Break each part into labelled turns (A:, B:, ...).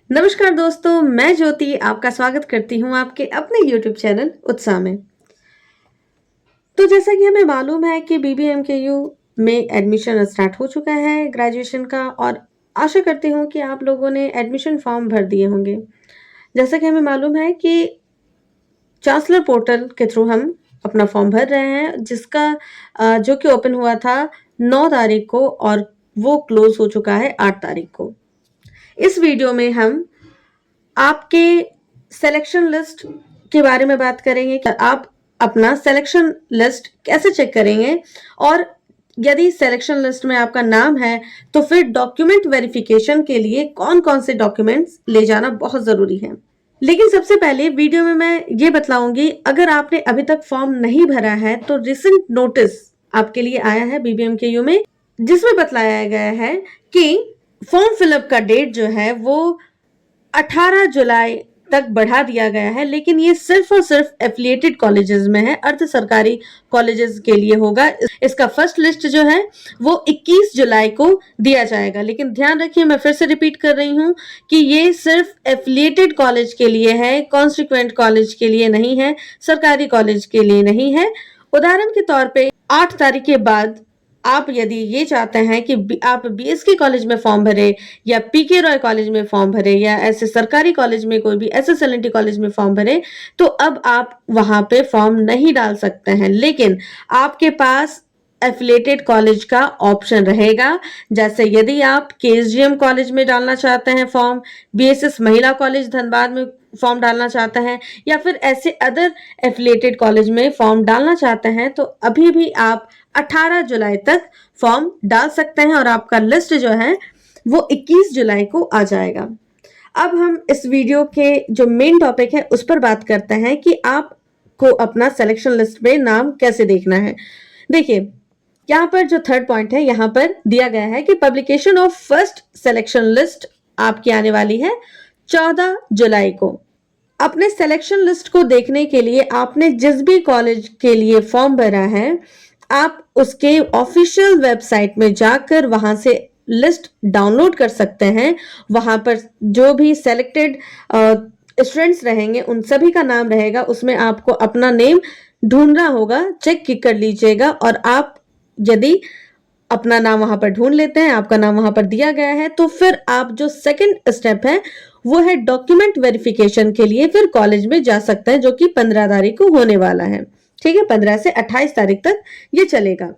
A: नमस्कार दोस्तों, मैं ज्योति आपका स्वागत करती हूँ आपके अपने YouTube चैनल उत्साह में। तो जैसा कि हमें मालूम है कि BBMKU में एडमिशन स्टार्ट हो चुका है ग्रेजुएशन का और आशा करती हूँ कि आप लोगों ने एडमिशन फॉर्म भर दिए होंगे। जैसा कि हमें मालूम है कि चांसलर पोर्टल के थ्रू हम अपना फॉर्म भर रहे हैं जिसका जो कि ओपन हुआ था 9 तारीख को और वो क्लोज हो चुका है 8 तारीख को। इस वीडियो में हम आपके सिलेक्शन लिस्ट के बारे में बात करेंगे कि आप अपना सिलेक्शन लिस्ट कैसे चेक करेंगे और यदि सिलेक्शन लिस्ट में आपका नाम है तो फिर डॉक्यूमेंट वेरिफिकेशन के लिए कौन कौन से डॉक्यूमेंट्स ले जाना बहुत जरूरी है। लेकिन सबसे पहले वीडियो में मैं ये बतलाऊंगी, अगर आपने अभी तक फॉर्म नहीं भरा है तो रिसेंट नोटिस आपके लिए आया है BBMKU में, जिसमें बतलाया गया है कि फॉर्म फिलअप का डेट जो है वो 18 जुलाई तक बढ़ा दिया गया है, लेकिन ये सिर्फ और सिर्फ एफिलिएटेड कॉलेजेस में है, अर्ध सरकारी कॉलेजेस के लिए होगा। इसका फर्स्ट लिस्ट जो है वो 21 जुलाई को दिया जाएगा। लेकिन ध्यान रखिए, मैं फिर से रिपीट कर रही हूँ कि ये सिर्फ एफिलिएटेड कॉलेज के लिए है, कॉन्स्टिट्यूएंट कॉलेज के लिए नहीं है, सरकारी कॉलेज के लिए नहीं है। उदाहरण के तौर पे 8 तारीख के बाद आप यदि ये चाहते हैं कि आप BSK कॉलेज में फॉर्म भरे या PK रॉय कॉलेज में फॉर्म भरे या ऐसे सरकारी कॉलेज में कोई भी SSLNT कॉलेज में फॉर्म भरे, तो अब आप वहां पे फॉर्म नहीं डाल सकते हैं। लेकिन आपके पास एफिलिएटेड कॉलेज का ऑप्शन रहेगा। जैसे यदि आप KSGM कॉलेज में डालना चाहते हैं फॉर्म, BSS महिला कॉलेज धनबाद में फॉर्म डालना चाहते हैं या फिर ऐसे अदर एफिलिएटेड कॉलेज में फॉर्म डालना चाहते हैं, तो अभी भी आप 18 जुलाई तक फॉर्म डाल सकते हैं और आपका लिस्ट जो है वो 21 जुलाई को आ जाएगा। अब हम इस वीडियो के जो मेन टॉपिक है उस पर बात करते हैं कि आपको अपना सिलेक्शन लिस्ट में नाम कैसे देखना है। देखिए, यहाँ पर जो थर्ड पॉइंट है यहाँ पर दिया गया है कि publication of first selection list आपकी आने वाली है 14 जुलाई को। अपने सिलेक्शन लिस्ट को देखने के लिए आपने जिस भी कॉलेज के लिए फॉर्म भरा है, आप उसके ऑफिशियल वेबसाइट में जाकर वहां से लिस्ट डाउनलोड कर सकते हैं। वहां पर जो भी सेलेक्टेड स्टूडेंट्स रहेंगे उन सभी का नाम रहेगा, उसमें आपको अपना नेम ढूंढना होगा, चेक कर लीजिएगा। और आप यदि अपना नाम वहां पर ढूंढ लेते हैं, आपका नाम वहां पर दिया गया है, तो फिर आप जो सेकंड स्टेप है वो है डॉक्यूमेंट वेरिफिकेशन के लिए फिर कॉलेज में जा सकते हैं, जो कि 15 तारीख को होने वाला है। ठीक है, 15 से 28 तारीख तक ये चलेगा।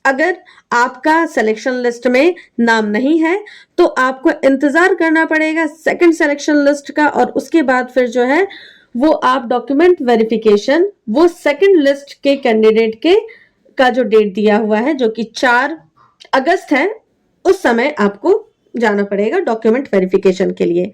A: अगर आपका सिलेक्शन लिस्ट में नाम नहीं है तो आपको इंतजार करना पड़ेगा सेकंड सिलेक्शन लिस्ट का, और उसके बाद फिर जो है वो आप डॉक्यूमेंट वेरिफिकेशन वो सेकंड लिस्ट के कैंडिडेट के का जो डेट दिया हुआ है जो कि 4 अगस्त है, उस समय आपको जाना पड़ेगा डॉक्यूमेंट वेरिफिकेशन के लिए।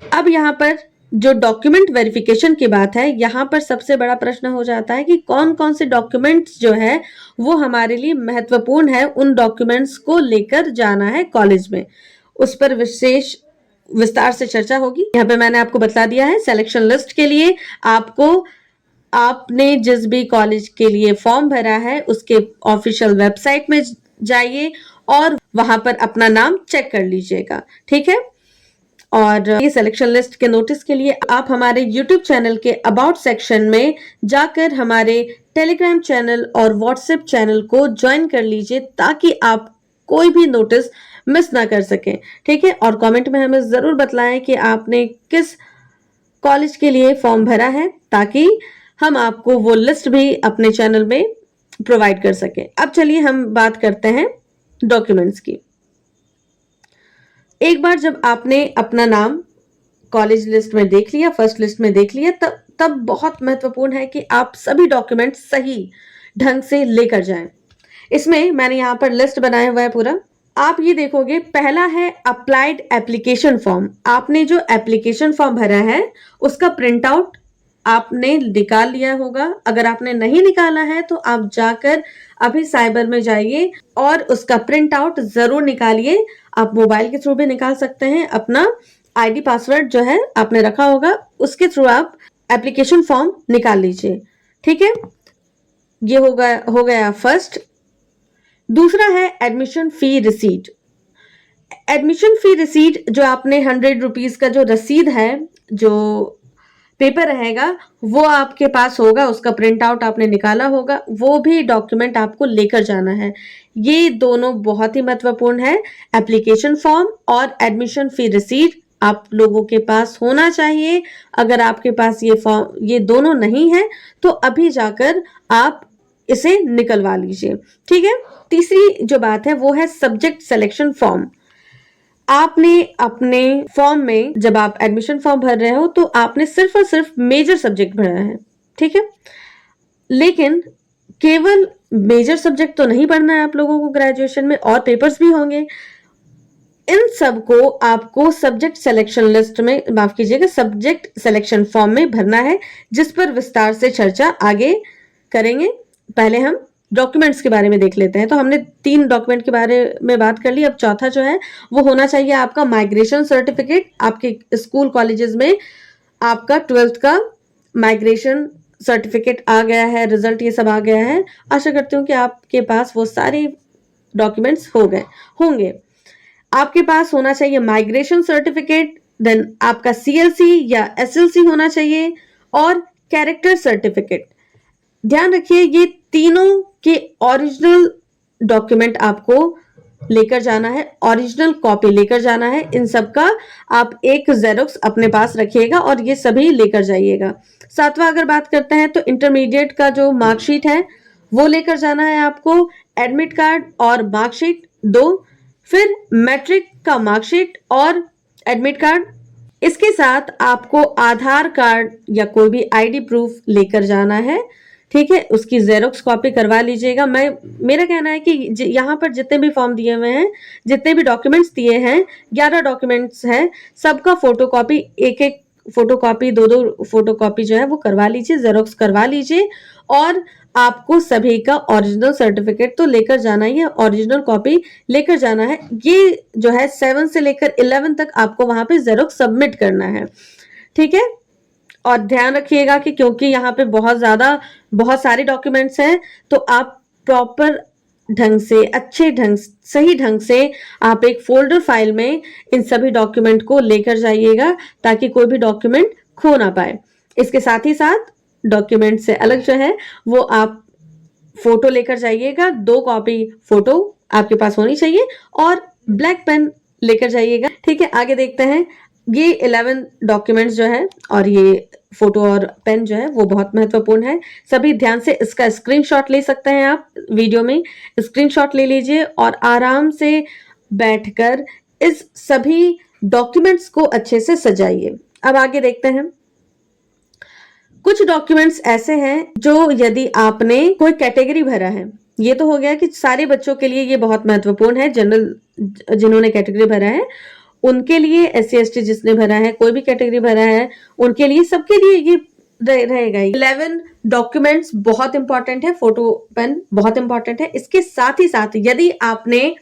A: अब यहाँ पर जो डॉक्यूमेंट वेरिफिकेशन की बात है, यहाँ पर सबसे बड़ा प्रश्न हो जाता है कि कौन कौन से डॉक्यूमेंट्स जो है वो हमारे लिए महत्वपूर्ण है, उन डॉक्यूमेंट्स को लेकर जाना है कॉलेज में। उस पर विशेष विस्तार से चर्चा होगी। यहाँ पे मैंने आपको बता दिया है सिलेक्शन लिस्ट के लिए आपने जिस भी कॉलेज के लिए फॉर्म भरा है उसके ऑफिशियल वेबसाइट में जाइए और वहां पर अपना नाम चेक कर लीजिएगा। ठीक है, और ये सिलेक्शन लिस्ट के नोटिस के लिए आप हमारे YouTube चैनल के अबाउट सेक्शन में जाकर हमारे टेलीग्राम चैनल और व्हाट्सएप चैनल को ज्वाइन कर लीजिए ताकि आप कोई भी नोटिस मिस ना कर सकें। ठीक है, और कमेंट में हमें जरूर बताएं कि आपने किस कॉलेज के लिए फॉर्म भरा है ताकि हम आपको वो लिस्ट भी अपने चैनल में प्रोवाइड कर सके। अब चलिए हम बात करते हैं डॉक्यूमेंट्स की। एक बार जब आपने अपना नाम कॉलेज लिस्ट में देख लिया, फर्स्ट लिस्ट में देख लिया, तब बहुत महत्वपूर्ण है कि आप सभी डॉक्यूमेंट सही ढंग से लेकर जाएं। इसमें मैंने यहाँ पर लिस्ट बनाया हुआ है पूरा। आप ये देखोगे, पहला है अप्लाइड एप्लीकेशन फॉर्म। आपने जो एप्लीकेशन फॉर्म भरा है उसका प्रिंट आउट आपने निकाल लिया होगा। अगर आपने नहीं निकाला है तो आप जाकर अभी साइबर में जाइए और उसका प्रिंट आउट जरूर निकालिए। आप मोबाइल के थ्रू भी निकाल सकते हैं। अपना ID पासवर्ड जो है आपने रखा होगा उसके थ्रू आप एप्लीकेशन फॉर्म निकाल लीजिए। ठीक है, ये हो गया फर्स्ट। दूसरा है admission fee receipt. Admission fee receipt जो आपने 100 रुपीज का जो रसीद है, जो पेपर रहेगा, वो आपके पास होगा, उसका प्रिंट आउट आपने निकाला होगा, वो भी डॉक्यूमेंट आपको लेकर जाना है। ये दोनों बहुत ही महत्वपूर्ण है। एप्लीकेशन फॉर्म और एडमिशन फी रिसीट आप लोगों के पास होना चाहिए। अगर आपके पास ये दोनों नहीं है तो अभी जाकर आप इसे निकलवा लीजिए। ठीक है। तीसरी जो बात है वो है सब्जेक्ट सिलेक्शन फॉर्म। आपने अपने फॉर्म में जब आप एडमिशन फॉर्म भर रहे हो तो आपने सिर्फ और सिर्फ मेजर सब्जेक्ट भरा है। ठीक है। लेकिन केवल मेजर सब्जेक्ट तो नहीं पढ़ना है आप लोगों को, ग्रेजुएशन में और पेपर्स भी होंगे। इन सब को आपको सब्जेक्ट सिलेक्शन लिस्ट में, माफ कीजिएगा, सब्जेक्ट सिलेक्शन फॉर्म में भरना है, जिस पर विस्तार से चर्चा आगे करेंगे। पहले हम डॉक्यूमेंट्स के बारे में देख लेते हैं। तो हमने 3 डॉक्यूमेंट के बारे में बात कर ली। अब चौथा जो है वो होना चाहिए आपका माइग्रेशन सर्टिफिकेट। आपके स्कूल कॉलेजेस में आपका 12th का माइग्रेशन सर्टिफिकेट आ गया है, रिजल्ट ये सब आ गया है। आशा करती हूँ कि आपके पास वो सारे डॉक्यूमेंट्स होंगे। आपके पास होना चाहिए माइग्रेशन सर्टिफिकेट, देन आपका सीएलसी या एसएलसी होना चाहिए, और कैरेक्टर सर्टिफिकेट। ध्यान रखिए ये तीनों के ओरिजिनल डॉक्यूमेंट आपको लेकर जाना है, ओरिजिनल कॉपी लेकर जाना है। इन सब का आप एक जेरोक्स अपने पास रखिएगा और ये सभी लेकर जाइएगा। सातवां अगर बात करते हैं तो इंटरमीडिएट का जो मार्कशीट है वो लेकर जाना है आपको, एडमिट कार्ड और मार्कशीट 2, फिर मैट्रिक का मार्कशीट और एडमिट कार्ड। इसके साथ आपको आधार कार्ड या कोई भी आईडी प्रूफ लेकर जाना है। ठीक है, उसकी जेरोक्स कॉपी करवा लीजिएगा। मेरा कहना है कि यहाँ पर जितने भी फॉर्म दिए हुए हैं, जितने भी डॉक्यूमेंट्स दिए हैं, 11 डॉक्यूमेंट्स हैं, सबका फोटोकॉपी, एक फोटोकॉपी, 2 फोटोकॉपी जो है वो करवा लीजिए, जेरोक्स करवा लीजिए। और आपको सभी का ओरिजिनल सर्टिफिकेट तो लेकर जाना ही है, ओरिजिनल कॉपी लेकर जाना है। ये जो है 7 से लेकर 11 तक आपको वहां पे जेरोक्स सबमिट करना है। ठीक है। और ध्यान रखिएगा कि क्योंकि यहाँ पे बहुत सारे डॉक्यूमेंट्स हैं, तो आप प्रॉपर ढंग से, अच्छे ढंग, सही ढंग से आप एक फोल्डर फाइल में इन सभी डॉक्यूमेंट को लेकर जाइएगा, ताकि कोई भी डॉक्यूमेंट खो ना पाए। इसके साथ ही साथ डॉक्यूमेंट से अलग जो है वो आप फोटो लेकर जाइएगा। 2 कॉपी फोटो आपके पास होनी चाहिए और ब्लैक पेन लेकर जाइएगा। ठीक है, आगे देखते हैं। ये 11 डॉक्यूमेंट्स जो है और ये फोटो और पेन जो है वो बहुत महत्वपूर्ण है। सभी ध्यान से इसका स्क्रीनशॉट ले सकते हैं, आप वीडियो में स्क्रीनशॉट ले लीजिए और आराम से बैठकर इस सभी डॉक्यूमेंट्स को अच्छे से सजाइए। अब आगे देखते हैं। कुछ डॉक्यूमेंट्स ऐसे हैं जो यदि आपने कोई कैटेगरी भरा है, ये तो हो गया कि सारे बच्चों के लिए ये बहुत महत्वपूर्ण है। जनरल जिन्होंने कैटेगरी भरा है उनके लिए, SC ST जिसने भरा है, कोई भी कैटेगरी भरा है उनके लिए, सबके लिए ये रहेगा। 11 डॉक्यूमेंट्स बहुत इंपॉर्टेंट है, फोटो पेन बहुत इंपॉर्टेंट है। इसके साथ ही साथ यदि आपने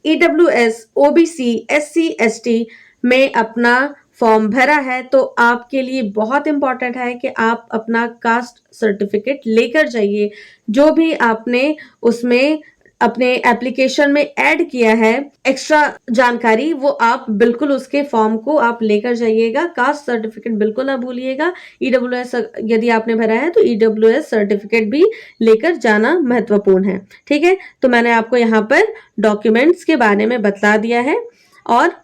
A: EWS OBC SC ST में अपना फॉर्म भरा है तो आपके लिए बहुत इंपॉर्टेंट है कि आप अपना कास्ट सर्टिफिकेट लेकर जाइए। जो भी आपने उसमें अपने एप्लीकेशन में ऐड किया है एक्स्ट्रा जानकारी, वो आप बिल्कुल उसके फॉर्म को आप लेकर जाइएगा। कास्ट सर्टिफिकेट बिल्कुल ना भूलिएगा। EWS यदि आपने भरा है तो EWS सर्टिफिकेट भी लेकर जाना महत्वपूर्ण है। ठीक है, तो मैंने आपको यहाँ पर डॉक्यूमेंट्स के बारे में बतला दिया है। और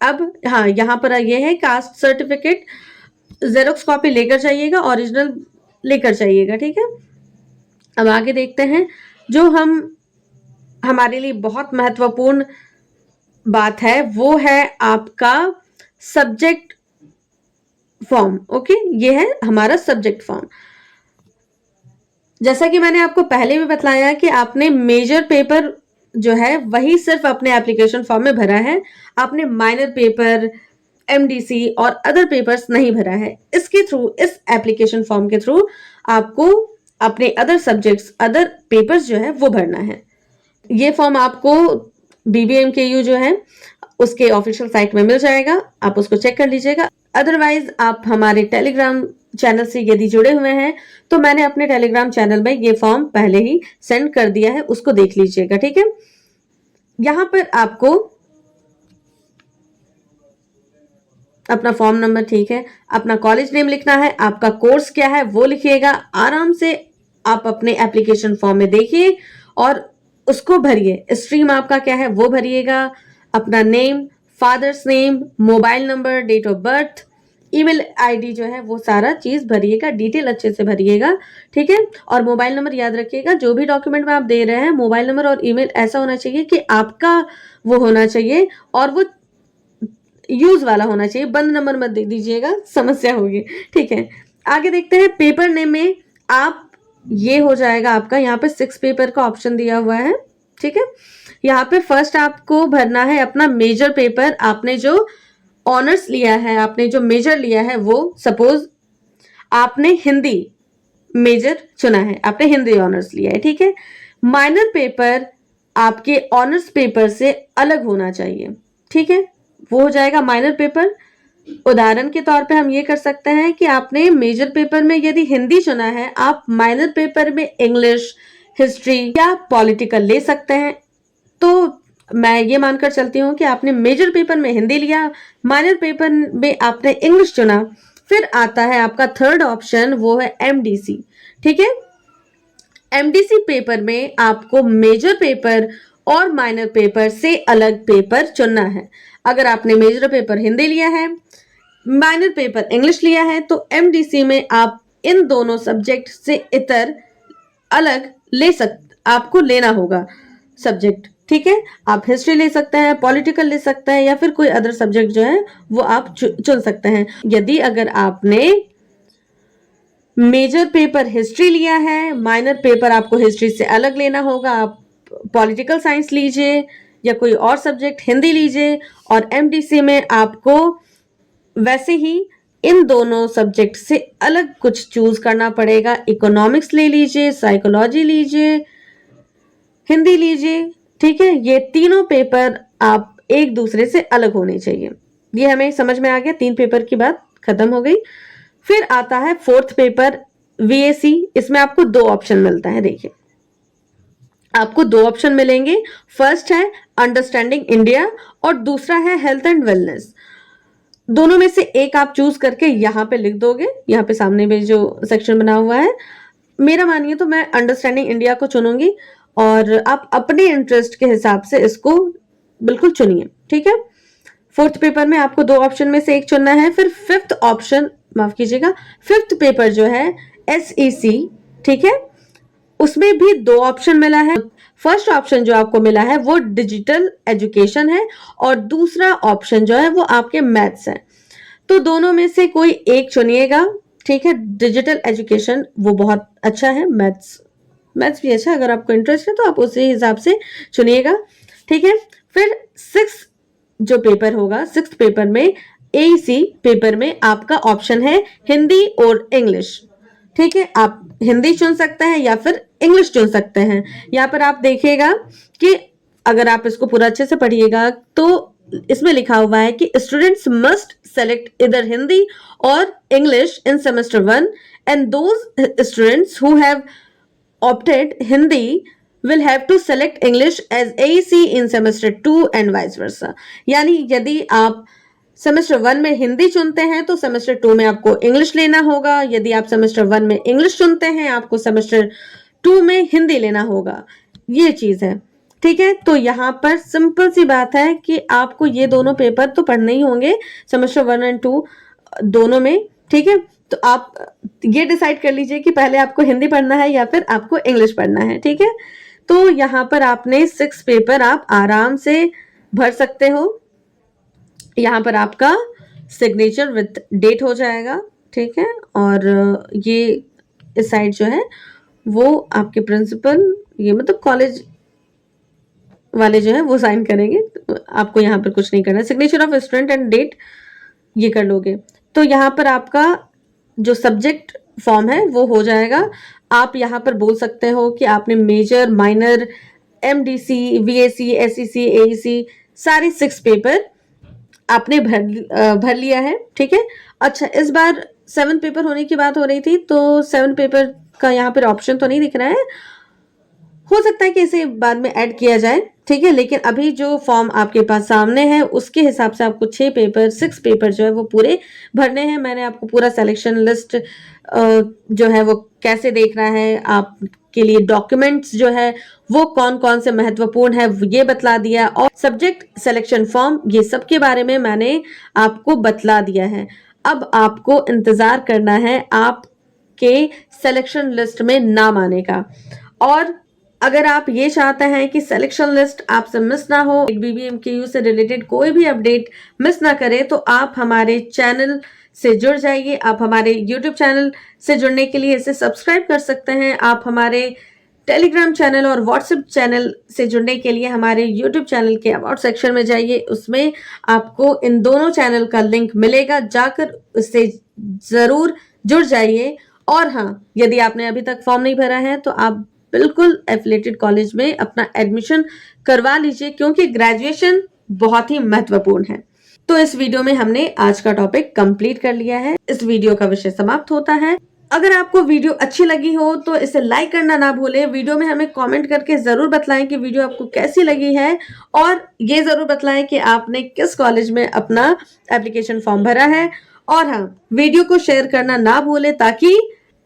A: अब हाँ, यहाँ पर ये है कास्ट सर्टिफिकेट, जेरोक्स कॉपी लेकर जाइएगा, ओरिजिनल लेकर जाइएगा। ठीक है, अब आगे देखते हैं। जो हमारे लिए बहुत महत्वपूर्ण बात है वो है आपका सब्जेक्ट फॉर्म। ओके, ये है हमारा सब्जेक्ट फॉर्म। जैसा कि मैंने आपको पहले भी बताया कि आपने मेजर पेपर जो है वही सिर्फ अपने एप्लीकेशन फॉर्म में भरा है। आपने माइनर पेपर, MDC और अदर पेपर्स नहीं भरा है। इसके थ्रू, इस एप्लीकेशन फॉर्म के थ्रू आपको अपने अदर सब्जेक्ट्स, अदर पेपर्स जो है वो भरना है। ये फॉर्म आपको BBMKU जो है उसके ऑफिशियल साइट में मिल जाएगा, आप उसको चेक कर लीजिएगा। अदरवाइज आप हमारे टेलीग्राम चैनल से यदि जुड़े हुए हैं तो मैंने अपने टेलीग्राम चैनल में ये फॉर्म पहले ही सेंड कर दिया है, उसको देख लीजिएगा। ठीक है, यहाँ पर आपको अपना फॉर्म नंबर, ठीक है, अपना कॉलेज नेम लिखना है, आपका कोर्स क्या है वो लिखिएगा। आराम से आप अपने एप्लीकेशन फॉर्म में देखिए और उसको भरिए। स्ट्रीम आपका क्या है वो भरिएगा, अपना name, father's name, mobile number, date of birth, email ID जो है वो सारा चीज भरिएगा, डिटेल अच्छे से भरिएगा, ठीक है। और मोबाइल नंबर याद रखिएगा, जो भी डॉक्यूमेंट में आप दे रहे हैं मोबाइल नंबर और ईमेल ऐसा होना चाहिए कि आपका वो होना चाहिए और वो यूज वाला होना चाहिए, बंद नंबर मत दे दीजिएगा, समस्या होगी, ठीक है। आगे देखते हैं पेपर नेम में आप, ये हो जाएगा आपका, यहाँ पे 6 पेपर का ऑप्शन दिया हुआ है, ठीक है। यहाँ पे फर्स्ट आपको भरना है अपना मेजर पेपर, आपने जो ऑनर्स लिया है, आपने जो मेजर लिया है, वो सपोज आपने हिंदी मेजर चुना है, आपने हिंदी ऑनर्स लिया है, ठीक है। माइनर पेपर आपके ऑनर्स पेपर से अलग होना चाहिए, ठीक है, वो हो जाएगा माइनर पेपर। उदाहरण के तौर पे हम ये कर सकते हैं कि आपने मेजर पेपर में यदि हिंदी चुना है, आप माइनर पेपर में इंग्लिश, हिस्ट्री या पॉलिटिकल ले सकते हैं। तो मैं ये मानकर चलती हूँ कि आपने मेजर पेपर में हिंदी लिया, माइनर पेपर में आपने इंग्लिश चुना। फिर आता है आपका थर्ड ऑप्शन, वो है एमडीसी, ठीक है। एमडीसी पेपर में आपको मेजर पेपर और माइनर पेपर से अलग पेपर चुनना है। अगर आपने मेजर पेपर हिंदी लिया है, माइनर पेपर इंग्लिश लिया है, तो एमडीसी में आप इन दोनों सब्जेक्ट से इतर अलग आपको लेना होगा सब्जेक्ट, ठीक है। आप हिस्ट्री ले सकते हैं, पॉलिटिकल ले सकते हैं या फिर कोई अदर सब्जेक्ट जो है वो आप चुन सकते हैं। यदि अगर आपने मेजर पेपर हिस्ट्री लिया है, माइनर पेपर आपको हिस्ट्री से अलग लेना होगा, आप पॉलिटिकल साइंस लीजिए या कोई और सब्जेक्ट हिंदी लीजिए। और एमडीसी में आपको वैसे ही इन दोनों सब्जेक्ट से अलग कुछ चूज करना पड़ेगा। इकोनॉमिक्स ले लीजिए, साइकोलॉजी लीजिए, हिंदी लीजिए, ठीक है। ये तीनों पेपर आप एक दूसरे से अलग होने चाहिए। ये हमें समझ में आ गया, 3 पेपर की बात खत्म हो गई। फिर आता है फोर्थ पेपर वीएसी। इसमें आपको 2 ऑप्शन मिलता है, देखिए आपको 2 ऑप्शन मिलेंगे। फर्स्ट है अंडरस्टैंडिंग इंडिया और दूसरा है हेल्थ एंड वेलनेस। दोनों में से एक आप चूज करके यहाँ पे लिख दोगे, यहाँ पे सामने में जो सेक्शन बना हुआ है। मेरा मानिए तो मैं अंडरस्टैंडिंग इंडिया को चुनूंगी और आप अपने इंटरेस्ट के हिसाब से इसको बिल्कुल चुनिए, ठीक है। फोर्थ पेपर में आपको 2 ऑप्शन में से एक चुनना है। फिर फिफ्थ ऑप्शन, माफ कीजिएगा, फिफ्थ पेपर जो है एसईसी, ठीक है, उसमें भी 2 ऑप्शन मिला है। फर्स्ट ऑप्शन जो आपको मिला है वो डिजिटल एजुकेशन है और दूसरा ऑप्शन जो है वो आपके मैथ्स है। तो दोनों में से कोई एक चुनिएगा, ठीक है। डिजिटल एजुकेशन वो बहुत अच्छा है, मैथ्स भी अच्छा है, अगर आपको इंटरेस्ट है तो आप उसी हिसाब से चुनिएगा, ठीक है। फिर 6 जो पेपर होगा, 6 पेपर में एईसी पेपर में आपका ऑप्शन है हिंदी और इंग्लिश, ठीक है। आप हिंदी चुन सकते हैं या फिर इंग्लिश चुन सकते हैं। यहाँ पर आप देखिएगा कि अगर आप इसको पूरा अच्छे से पढ़िएगा तो इसमें लिखा हुआ है कि स्टूडेंट्स मस्ट सेलेक्ट इधर हिंदी और English in semester 1 and those students who have opted Hindi will have to select English as AEC in semester 2 and vice versa। यानी यदि आप सेमेस्टर 1 में हिंदी चुनते हैं तो सेमेस्टर 2 में आपको इंग्लिश लेना होगा। यदि आप सेमेस्टर 1 में इंग्लिश चुनते हैं आपको सेमेस्टर 2 में हिंदी लेना होगा। ये चीज है, ठीक है। तो यहाँ पर सिंपल सी बात है कि आपको ये दोनों पेपर तो पढ़ने ही होंगे सेमेस्टर 1 एंड 2 दोनों में, ठीक है। तो आप ये डिसाइड कर लीजिए कि पहले आपको हिंदी पढ़ना है या फिर आपको इंग्लिश पढ़ना है, ठीक है। तो यहाँ पर आपने 6 पेपर आप आराम से भर सकते हो। यहाँ पर आपका सिग्नेचर विद डेट हो जाएगा, ठीक है। और ये इस साइड जो है वो आपके प्रिंसिपल, ये मतलब कॉलेज वाले जो है वो साइन करेंगे। आपको यहाँ पर कुछ नहीं करना। Signature of student and date ये कर लोगे तो यहाँ पर आपका जो सब्जेक्ट फॉर्म है वो हो जाएगा। आप यहाँ पर बोल सकते हो कि आपने major, minor, MDC, VAC, SEC, AEC सारे 6 पेपर आपने भर लिया है, ठीक है। अच्छा, इस बार 7 पेपर होने की बात हो रही थी तो 7 पेपर का यहाँ पर ऑप्शन तो नहीं दिख रहा है। हो सकता है कि इसे बाद में ऐड किया जाए, ठीक है, लेकिन अभी जो फॉर्म आपके पास सामने है उसके हिसाब से आपको 6 पेपर जो है वो पूरे भरने हैं। मैंने आपको पूरा सिलेक्शन लिस्ट जो है वो कैसे देखना है, आपके लिए डॉक्यूमेंट्स जो है वो कौन कौन से महत्वपूर्ण है ये बतला दिया, और सब्जेक्ट सिलेक्शन फॉर्म ये सब के बारे में मैंने आपको बतला दिया है। अब आपको इंतजार करना है आपके सिलेक्शन लिस्ट में नाम आने का। और अगर आप ये चाहते हैं कि सिलेक्शन लिस्ट आपसे मिस ना हो, BBMKU से रिलेटेड कोई भी अपडेट मिस ना करे, तो आप हमारे चैनल से जुड़ जाइए। आप हमारे YouTube चैनल से जुड़ने के लिए इसे सब्सक्राइब कर सकते हैं। आप हमारे टेलीग्राम चैनल और व्हाट्सएप चैनल से जुड़ने के लिए हमारे YouTube चैनल के अबाउट सेक्शन में जाइए, उसमें आपको इन दोनों चैनल का लिंक मिलेगा, जाकर उससे जरूर जुड़ जाइए। और हाँ, यदि आपने अभी तक फॉर्म नहीं भरा है तो आप बिल्कुल एफिलिएटेड कॉलेज में अपना एडमिशन करवा लीजिए, क्योंकि ग्रेजुएशन बहुत ही महत्वपूर्ण है। तो इस वीडियो में हमने आज का टॉपिक कंप्लीट कर लिया है। इस वीडियो का विषय समाप्त होता है। अगर आपको वीडियो अच्छी लगी हो तो इसे लाइक करना ना भूलें। वीडियो में हमें कमेंट करके जरूर बतलाएं कि वीडियो आपको कैसी लगी है, और ये जरूर बतलाएं कि आपने किस कॉलेज में अपना एप्लीकेशन फॉर्म भरा है। और हाँ, वीडियो को शेयर करना ना भूलें, ताकि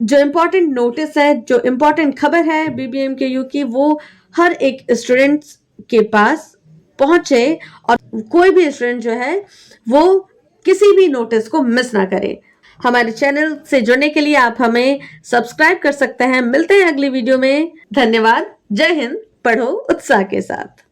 A: जो इम्पोर्टेंट नोटिस है, जो इम्पोर्टेंट खबर है BBMKU की, वो हर एक स्टूडेंट के पास पहुंचे और कोई भी स्टूडेंट जो है वो किसी भी नोटिस को मिस ना करे। हमारे चैनल से जुड़ने के लिए आप हमें सब्सक्राइब कर सकते हैं। मिलते हैं अगली वीडियो में। धन्यवाद। जय हिंद। पढ़ो उत्साह के साथ।